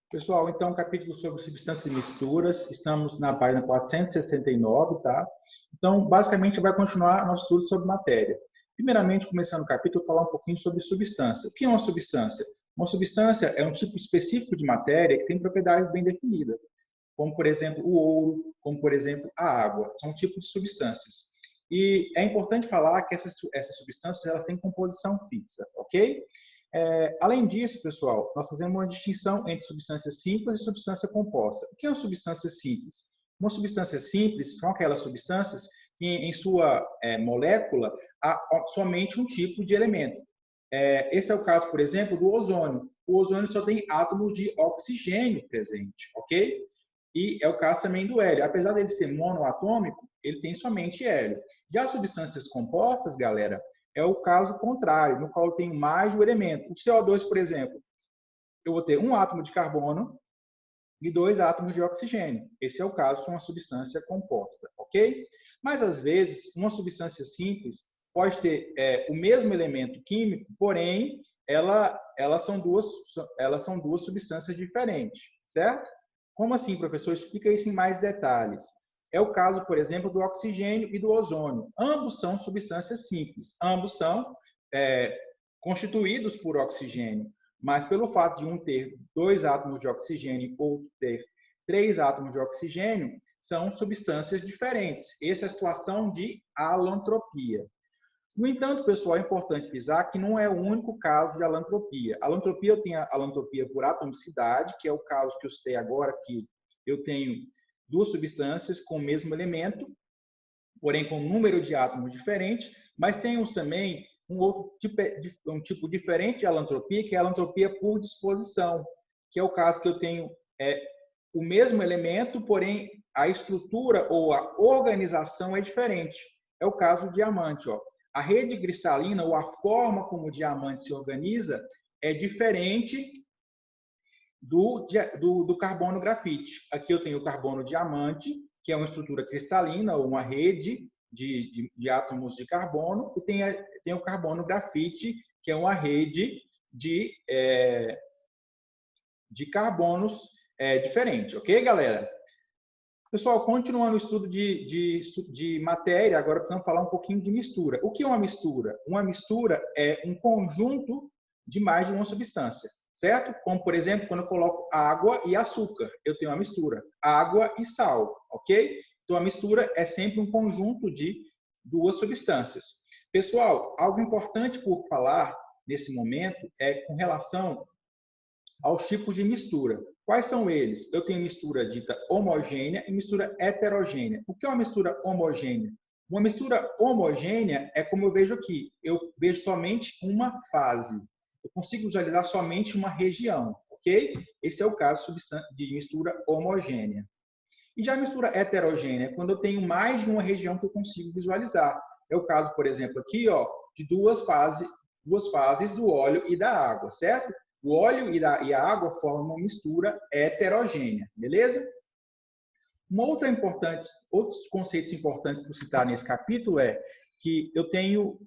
Pessoal, então, capítulo sobre substâncias e misturas, estamos na página 469, tá? Então, basicamente, vai continuar nosso estudo sobre matéria. Primeiramente, começando o capítulo, falar um pouquinho sobre substância. O que é uma substância? Uma substância é um tipo específico de matéria que tem propriedades bem definidas, como, por exemplo, o ouro, como, por exemplo, a água. São tipos de substâncias. E é importante falar que essas substâncias elas têm composição fixa, ok? Além disso, pessoal, nós fazemos uma distinção entre substância simples e substância composta. O que é uma substância simples? Uma substância simples são aquelas substâncias que, em sua molécula, há somente um tipo de elemento. Esse é o caso, por exemplo, do ozônio. O ozônio só tem átomos de oxigênio presente, ok? E é o caso também do hélio. Apesar dele ser monoatômico, ele tem somente hélio. Já as substâncias compostas, galera, é o caso contrário, no qual eu tenho mais de um elemento. O CO2, por exemplo, eu vou ter um átomo de carbono e dois átomos de oxigênio. Esse é o caso de uma substância composta, ok? Mas, às vezes, uma substância simples pode ter o mesmo elemento químico, porém, elas são duas substâncias diferentes, certo? Como assim, professor? Explica isso em mais detalhes. É o caso, por exemplo, do oxigênio e do ozônio. Ambos são substâncias simples. Ambos são constituídos por oxigênio. Mas pelo fato de um ter dois átomos de oxigênio e outro ter três átomos de oxigênio, são substâncias diferentes. Essa é a situação de alantropia. No entanto, pessoal, é importante frisar que não é o único caso de alantropia. Alantropia, eu tenho a alantropia por atomicidade, que é o caso que eu citei agora, que eu tenho duas substâncias com o mesmo elemento, porém com um número de átomos diferente, mas temos também um tipo diferente de alantropia, que é a alantropia por disposição, que é o caso que eu tenho o mesmo elemento, porém a estrutura ou a organização é diferente. É o caso do diamante. Ó. A rede cristalina, ou a forma como o diamante se organiza, é diferente do carbono grafite. Aqui eu tenho o carbono diamante, que é uma estrutura cristalina, ou uma rede de átomos de carbono, e tem o carbono grafite, que é uma rede de carbonos diferente. Ok, galera? Pessoal, continuando o estudo de matéria, agora precisamos falar um pouquinho de mistura. O que é uma mistura? Uma mistura é um conjunto de mais de uma substância, certo? Como, por exemplo, quando eu coloco água e açúcar, eu tenho uma mistura. Água e sal, ok? Então, a mistura é sempre um conjunto de duas substâncias. Pessoal, algo importante por falar nesse momento é com relação aos tipos de mistura. Quais são eles? Eu tenho mistura dita homogênea e mistura heterogênea. O que é uma mistura homogênea? Uma mistura homogênea é como eu vejo aqui. Eu vejo somente uma fase. Eu consigo visualizar somente uma região, ok? Esse é o caso de mistura homogênea. E já a mistura heterogênea é quando eu tenho mais de uma região que eu consigo visualizar. É o caso, por exemplo, aqui, ó, de duas fases do óleo e da água, certo? O óleo e a água formam uma mistura heterogênea, beleza? Outros conceitos importantes para citar nesse capítulo é que eu tenho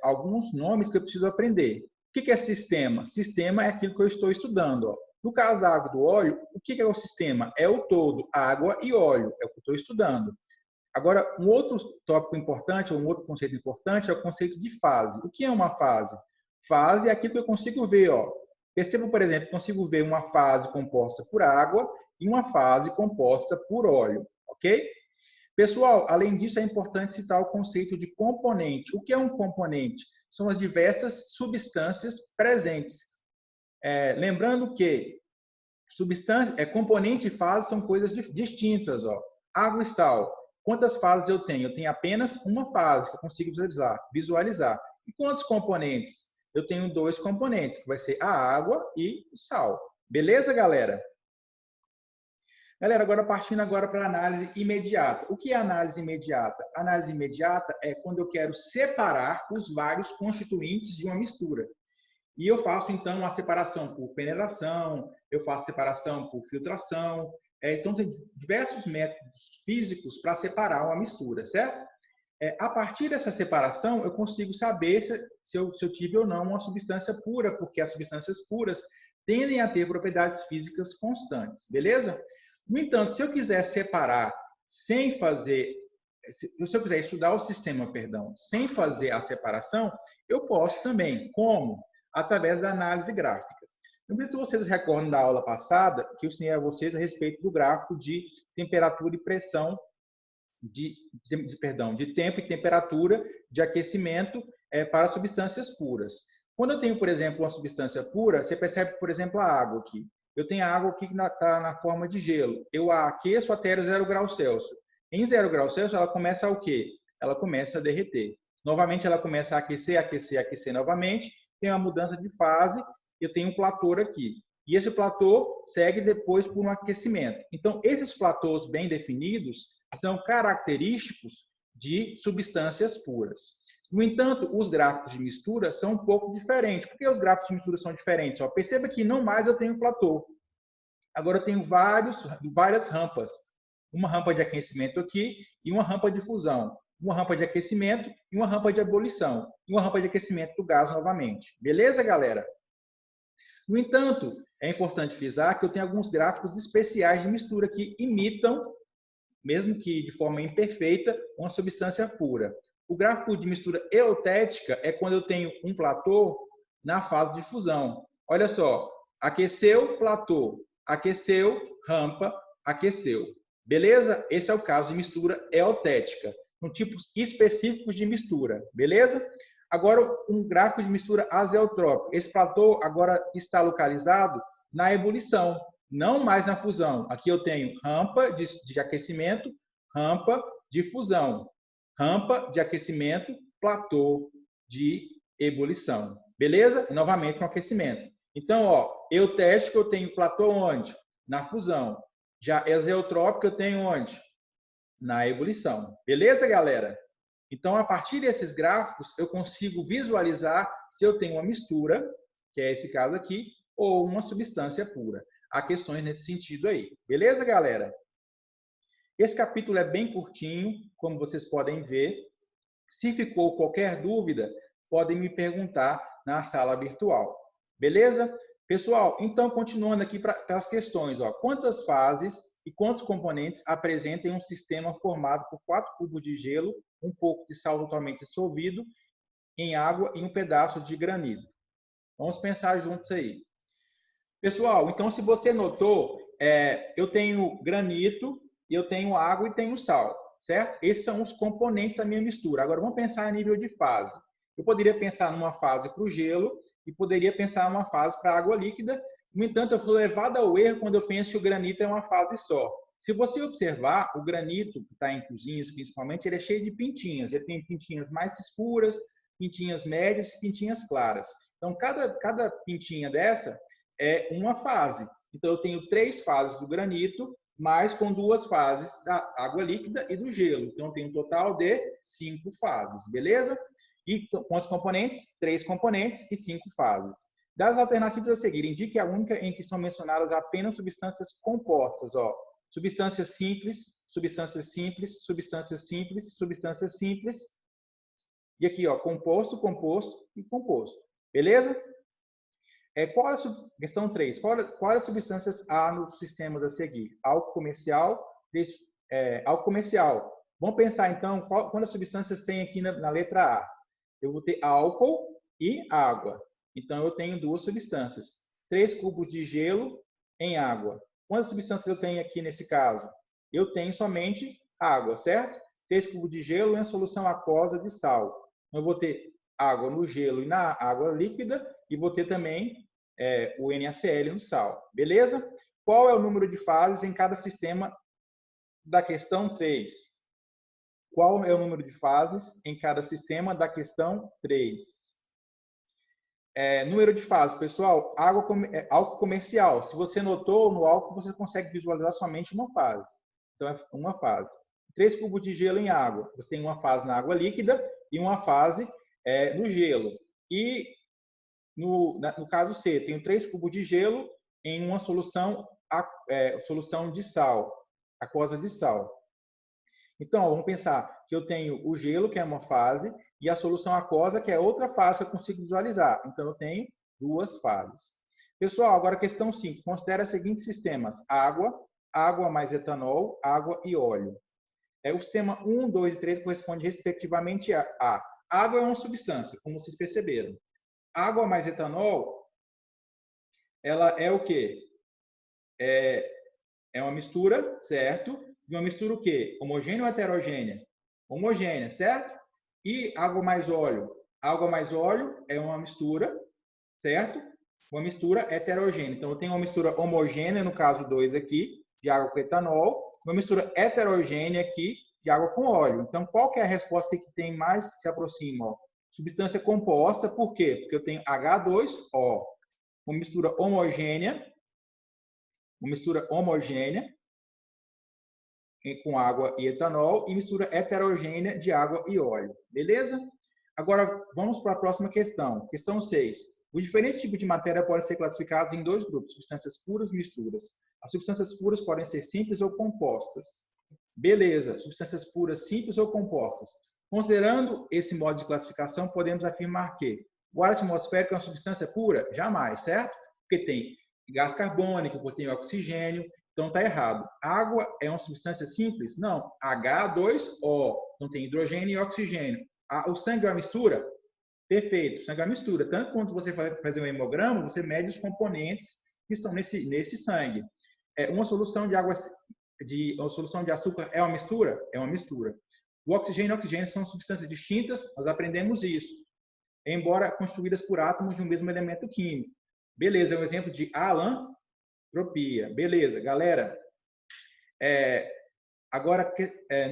alguns nomes que eu preciso aprender. O que é sistema? Sistema é aquilo que eu estou estudando. Ó. No caso da água e do óleo, o que é o sistema? É o todo, água e óleo, é o que eu estou estudando. Agora, um outro tópico importante, ou um outro conceito importante, é o conceito de fase. O que é uma fase? Fase é aquilo que eu consigo ver. Ó. Perceba, por exemplo, consigo ver uma fase composta por água e uma fase composta por óleo, ok? Pessoal, além disso, é importante citar o conceito de componente. O que é um componente? São as diversas substâncias presentes. Lembrando que componente e fase são coisas distintas. Ó. Água e sal. Quantas fases eu tenho? Eu tenho apenas uma fase que eu consigo visualizar. E quantos componentes? Eu tenho dois componentes, que vai ser a água e o sal. Beleza, galera? Galera, agora partindo agora para a análise imediata. O que é análise imediata? Análise imediata é quando eu quero separar os vários constituintes de uma mistura. E eu faço, então, a separação por penetração, eu faço separação por filtração. Então, tem diversos métodos físicos para separar uma mistura, certo? A partir dessa separação, eu consigo saber se eu tive ou não uma substância pura, porque as substâncias puras tendem a ter propriedades físicas constantes, beleza? No entanto, se eu quiser separar sem fazer, se eu quiser estudar o sistema, perdão, sem fazer a separação, eu posso também. Como? Através da análise gráfica. Não sei se vocês recordam da aula passada, que eu ensinei a vocês a respeito do gráfico de temperatura e pressão, de tempo e temperatura de aquecimento para substâncias puras. Quando eu tenho, por exemplo, uma substância pura, você percebe, por exemplo, a água aqui. Eu tenho a água aqui que está na forma de gelo. Eu a aqueço até 0 graus Celsius. Em 0 graus Celsius, ela começa a o quê? Ela começa a derreter. Novamente, ela começa a aquecer, aquecer, aquecer novamente. Tem uma mudança de fase. Eu tenho um platô aqui. E esse platô segue depois por um aquecimento. Então, esses platôs bem definidos são característicos de substâncias puras. No entanto, os gráficos de mistura são um pouco diferentes. Por que os gráficos de mistura são diferentes? Ó, perceba que não mais eu tenho platô. Agora eu tenho várias rampas. Uma rampa de aquecimento aqui e uma rampa de fusão. Uma rampa de aquecimento e uma rampa de ebulição. E uma rampa de aquecimento do gás novamente. Beleza, galera? No entanto, é importante frisar que eu tenho alguns gráficos especiais de mistura que imitam, mesmo que de forma imperfeita, uma substância pura. O gráfico de mistura eutética é quando eu tenho um platô na fase de fusão. Olha só, aqueceu, platô, aqueceu, rampa, aqueceu. Beleza? Esse é o caso de mistura eutética, com tipos específicos de mistura. Beleza? Agora, um gráfico de mistura azeotrópica. Esse platô agora está localizado na ebulição, não mais na fusão. Aqui eu tenho rampa de aquecimento, rampa de fusão, rampa de aquecimento, platô de ebulição. Beleza? Novamente com aquecimento. Então, ó, eutético eu tenho platô onde? Na fusão. Já azeotrópico eu tenho onde? Na ebulição. Beleza, galera? Então, a partir desses gráficos, eu consigo visualizar se eu tenho uma mistura, que é esse caso aqui, ou uma substância pura. Há questões nesse sentido aí. Beleza, galera? Esse capítulo é bem curtinho, como vocês podem ver. Se ficou qualquer dúvida, podem me perguntar na sala virtual. Beleza? Pessoal, então, continuando aqui para as questões. Ó, quantas fases e quantos componentes apresentam um sistema formado por 4 cubos de gelo, um pouco de sal totalmente dissolvido em água e um pedaço de granito? Vamos pensar juntos aí. Pessoal, então, se você notou, eu tenho granito, eu tenho água e tenho sal, certo? Esses são os componentes da minha mistura. Agora, vamos pensar a nível de fase. Eu poderia pensar numa fase para o gelo e poderia pensar numa fase para a água líquida. No entanto, eu fui levado ao erro quando eu penso que o granito é uma fase só. Se você observar, o granito, que está em cozinhas principalmente, ele é cheio de pintinhas. Ele tem pintinhas mais escuras, pintinhas médias e pintinhas claras. Então, cada pintinha dessa é uma fase. Então, eu tenho 3 fases do granito, mas com 2 fases da água líquida e do gelo. Então, eu tenho um total de 5 fases, beleza? E quantos componentes? 3 componentes e 5 fases. Das alternativas a seguir, indique a única em que são mencionadas apenas substâncias compostas. Ó, substâncias simples, substâncias simples, substâncias simples, substâncias simples. E aqui, ó, composto, composto e composto. Beleza? Questão 3. Quais as substâncias há nos sistemas a seguir? Álcool comercial. Álcool comercial. Vamos pensar, então, quantas substâncias tem aqui na letra A? Eu vou ter álcool e água. Então, eu tenho 2 substâncias. 3 cubos de gelo em água. Quantas substâncias eu tenho aqui nesse caso? Eu tenho somente água, certo? 3 cubos de gelo em solução aquosa de sal. Então, eu vou ter água no gelo e na água líquida e vou ter também o NaCl no sal. Beleza? Qual é o número de fases em cada sistema da questão 3? Qual é o número de fases em cada sistema da questão 3? Número de fases, pessoal, álcool comercial. Se você notou, no álcool você consegue visualizar somente uma fase. Então, é uma fase. 3 cubos de gelo em água. Você tem uma fase na água líquida e uma fase no gelo. E no caso C, tenho 3 cubos de gelo em uma solução de sal, aquosa de sal. Então, vamos pensar que eu tenho o gelo, que é uma fase, e a solução aquosa, que é outra fase que eu consigo visualizar. Então, eu tenho 2 fases. Pessoal, agora questão 5. Considera os seguintes sistemas: água, água mais etanol, água e óleo. O sistema 1, 2 e 3 corresponde respectivamente a água é uma substância, como vocês perceberam. Água mais etanol, ela é o quê? É uma mistura, certo? E uma mistura o quê? Homogênea ou heterogênea? Homogênea, certo? E água mais óleo? Água mais óleo é uma mistura, certo? Uma mistura heterogênea. Então, eu tenho uma mistura homogênea, no caso 2 aqui, de água com etanol, uma mistura heterogênea aqui, de água com óleo. Então, qual que é a resposta que tem mais se aproxima? Ó? Substância composta, por quê? Porque eu tenho H2O, uma mistura homogênea com água e etanol, e mistura heterogênea de água e óleo. Beleza? Agora, vamos para a próxima questão. Questão 6. Os diferentes tipos de matéria podem ser classificados em dois grupos, substâncias puras e misturas. As substâncias puras podem ser simples ou compostas. Beleza, substâncias puras, simples ou compostas. Considerando esse modo de classificação, podemos afirmar que o ar atmosférico é uma substância pura? Jamais, certo? Porque tem gás carbônico, porque tem oxigênio, então está errado. Água é uma substância simples? Não, H2O, então tem hidrogênio e oxigênio. O sangue é uma mistura? Perfeito, o sangue é uma mistura. Tanto quando você vai fazer um hemograma, você mede os componentes que estão nesse sangue. Uma solução de água uma solução de açúcar é uma mistura? É uma mistura. O oxigênio e o oxigênio são substâncias distintas, nós aprendemos isso, embora constituídas por átomos de um mesmo elemento químico. Beleza, é um exemplo de alantropia. Beleza, galera. Agora,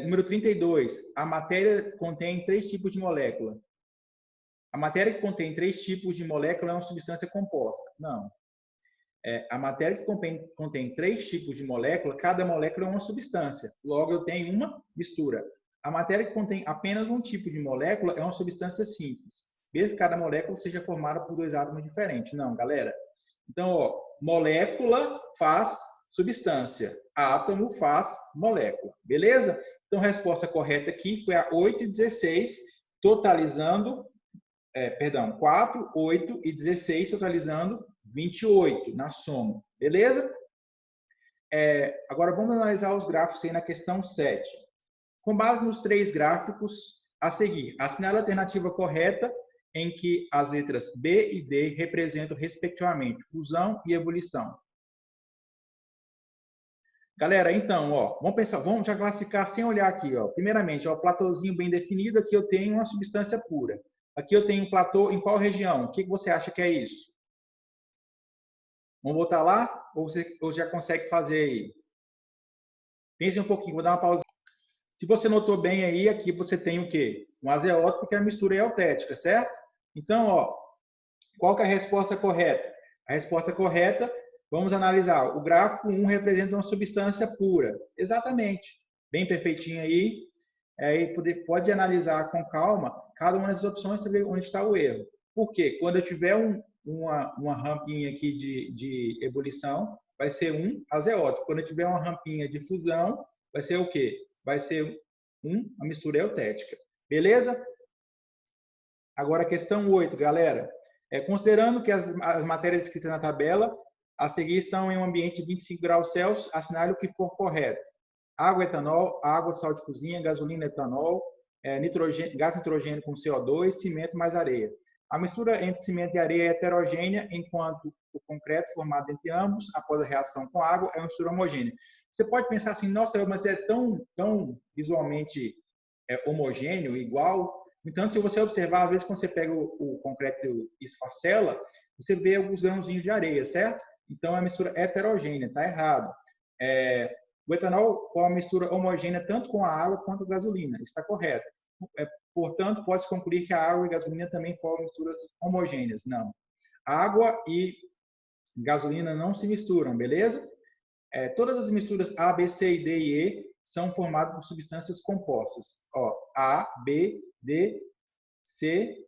número 32. A matéria contém 3 tipos de molécula. A matéria que contém 3 tipos de molécula é uma substância composta. Não. A matéria que contém 3 tipos de molécula, cada molécula é uma substância. Logo, eu tenho uma mistura. A matéria que contém apenas um tipo de molécula é uma substância simples, mesmo que cada molécula seja formada por 2 átomos diferentes. Não, galera. Então, molécula faz substância, átomo faz molécula. Beleza? Então, a resposta correta aqui foi a 8 e 16, totalizando, 4, 8 e 16, totalizando 28 na soma. Beleza? Agora, vamos analisar os gráficos aí na questão 7. Com base nos 3 gráficos a seguir, assinale a alternativa correta em que as letras B e D representam, respectivamente, fusão e ebulição. Galera, então, vamos já classificar sem olhar aqui. Primeiramente, platôzinho bem definido, aqui eu tenho uma substância pura. Aqui eu tenho um platô em qual região? O que você acha que é isso? Vamos voltar lá? Ou você já consegue fazer aí? Pense um pouquinho, vou dar uma pausa. Se você notou bem aí, aqui você tem o quê? Um azeótico, porque a mistura é altética, certo? Então, qual que é a resposta correta? A resposta correta, vamos analisar. O gráfico 1 representa uma substância pura. Exatamente. Bem perfeitinho aí. Aí pode analisar com calma cada uma das opções e saber onde está o erro. Por quê? Quando eu tiver uma rampinha aqui de ebulição, vai ser um azeótico. Quando eu tiver uma rampinha de fusão, vai ser o quê? Vai ser uma mistura eutética. Beleza? Agora, questão 8, galera. Considerando que as matérias descritas na tabela a seguir estão em um ambiente de 25 graus Celsius, assinale o que for correto. Água, etanol, água, sal de cozinha, gasolina, etanol, gás nitrogênio com CO2, cimento mais areia. A mistura entre cimento e areia é heterogênea, enquanto o concreto formado entre ambos, após a reação com água, é uma mistura homogênea. Você pode pensar assim, nossa, mas é tão visualmente homogêneo, igual. No entanto, se você observar, às vezes, quando você pega o concreto e esfacela, você vê alguns grãozinhos de areia, certo? Então, é uma mistura heterogênea, está errado. O etanol forma uma mistura homogênea tanto com a água quanto com a gasolina, está correto. Portanto, pode-se concluir que a água e a gasolina também formam misturas homogêneas. Não. Água e gasolina não se misturam, beleza? Todas as misturas A, B, C, D e E são formadas por substâncias compostas. A, B, D, C,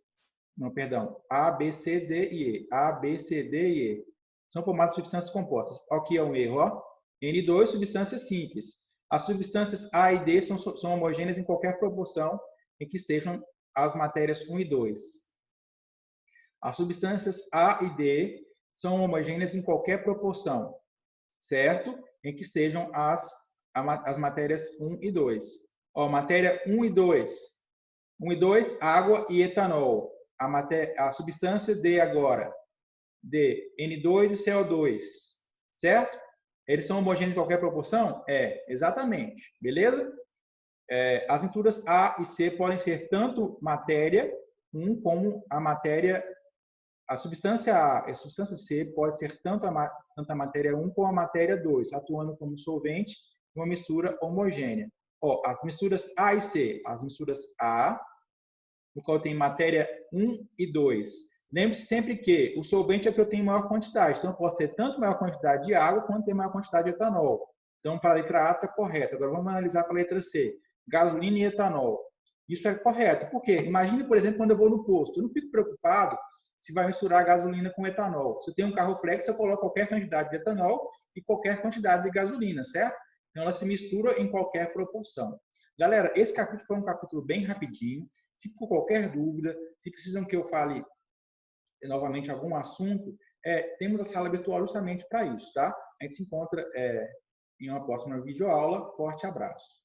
não, perdão, A, B, C, D e E. A, B, C, D e E. São formadas por substâncias compostas. Aqui é um erro, N2, substâncias simples. As substâncias A e D são homogêneas em qualquer proporção em que estejam as matérias 1 e 2. As substâncias A e D são homogêneas em qualquer proporção, certo? Em que estejam as matérias 1 e 2. Ó, matéria 1 e 2. 1 e 2, água e etanol. A substância D agora, D, N2 e CO2, certo? Eles são homogêneos em qualquer proporção? É, exatamente. Beleza? As misturas A e C podem ser tanto matéria 1 como a substância A e a substância C pode ser tanto a matéria 1 como a matéria 2, atuando como solvente em uma mistura homogênea. Ó, as misturas A e C, as misturas A, no qual tem matéria 1 e 2. Lembre-se sempre que o solvente é o que eu tenho maior quantidade. Então, eu posso ter tanto maior quantidade de água quanto ter maior quantidade de etanol. Então, para a letra A está correto. Agora, vamos analisar para a letra C. Gasolina e etanol. Isso é correto. Por quê? Imagine, por exemplo, quando eu vou no posto. Eu não fico preocupado se vai misturar gasolina com etanol. Se eu tenho um carro flex, eu coloco qualquer quantidade de etanol e qualquer quantidade de gasolina, certo? Então, ela se mistura em qualquer proporção. Galera, esse capítulo foi um capítulo bem rapidinho. Se for qualquer dúvida, se precisam que eu fale novamente algum assunto, temos a sala virtual justamente para isso, tá? A gente se encontra em uma próxima videoaula. Forte abraço.